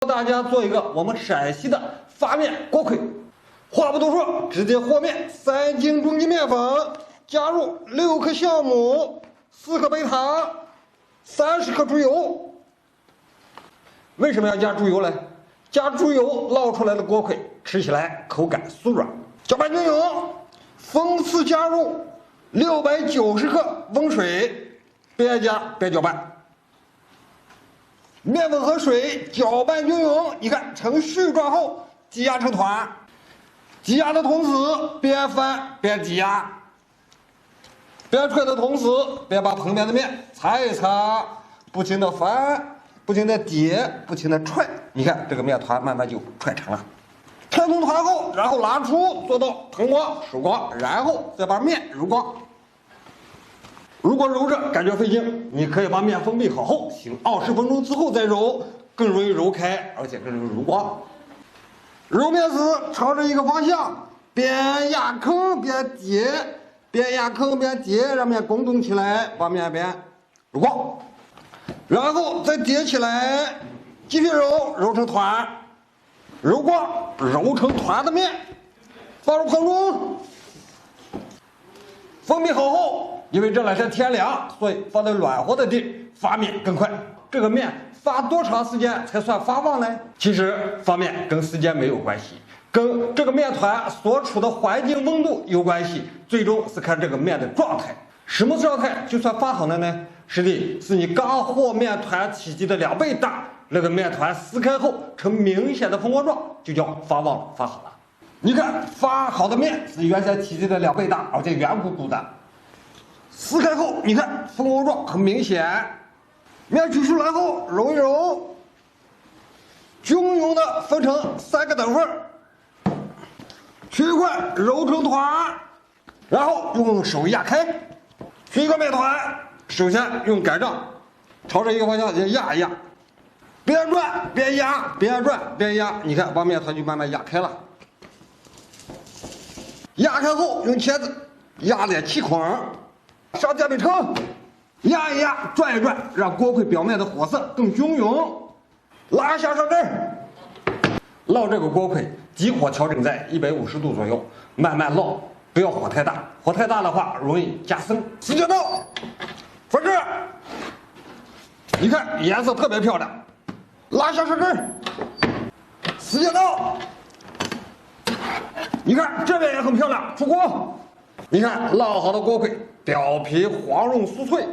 大家做一个我们陕西的发面锅盔。话不多说，直接和面，3斤中筋面粉，加入6克酵母，4克白糖，30克猪油。为什么要加猪油呢？加猪油烙出来的锅盔吃起来口感酥软。搅拌均匀，分次加入690克温水，边加边搅拌。面粉和水搅拌均匀，你看呈絮状后挤压成团。挤压的同时，边翻边挤压，边踹的同时，边把盆边的面擦一擦，不停的翻，不停的叠，不停的踹。你看这个面团慢慢就踹成了。踹成团后，然后拿出，做到腾光、收光，然后再把面揉光。如果揉着感觉费劲，你可以把面封闭好后，醒20分钟之后再揉，更容易揉开，而且更容易揉光。揉面时朝着一个方向，边压坑边叠，边压坑边叠，让面滚动起来，把面边揉光，然后再叠起来，继续揉，揉成团，揉光，揉成团的面，放入盆中。封闭好后，因为这两天天凉，所以放在暖和的地发面更快。这个面发多长时间才算发旺呢？其实发面跟时间没有关系，跟这个面团所处的环境温度有关系。最终是看这个面的状态，什么状态就算发好了呢？是的，是你刚和面团体积的2倍大，那个面团撕开后呈明显的蜂窝状，就叫发旺了，发好了。你看发好的面是原先体积的2倍大，而且圆鼓鼓的，撕开后你看蜂窝状很明显。面取出来后揉一揉，均匀的分成3个等份，取一块揉成团，然后用手压开。取一个面团，首先用擀杖朝着一个方向先压一压，边转边压，边转边压，你看把面团就慢慢压开了。压开后用钳子压点气孔，上电饼铛，压一压，转一转，让锅盔表面的火色更均匀。拉下上针，烙这个锅盔，急火调整在150度左右，慢慢烙，不要火太大，火太大的话容易夹生。使劲烙，复制，你看颜色特别漂亮。拉下上针，使劲烙，你看这边也很漂亮，出锅。你看烙好的锅盔，表皮黄润酥脆。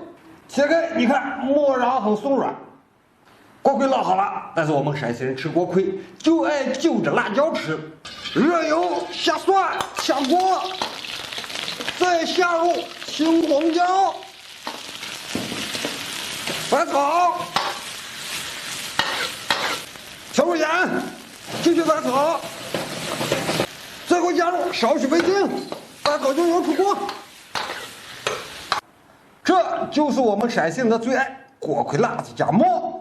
切开，你看沫瓤很松软。锅盔烙好了，但是我们陕西人吃锅盔就爱就着辣椒吃。热油下蒜炝锅，再下入青红椒、翻炒，调入盐，继续翻炒，最后加入少许味精，翻炒均匀出锅。这就是我们陕西人的最爱锅盔辣子夹馍。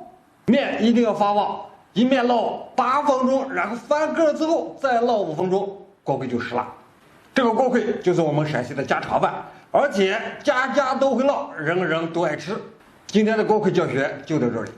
面一定要发旺，一面烙8分钟，然后翻个之后再烙5分钟，锅盔就湿了。这个锅盔就是我们陕西的家常饭，而且家家都会烙，人人都爱吃。今天的锅盔教学就到这里。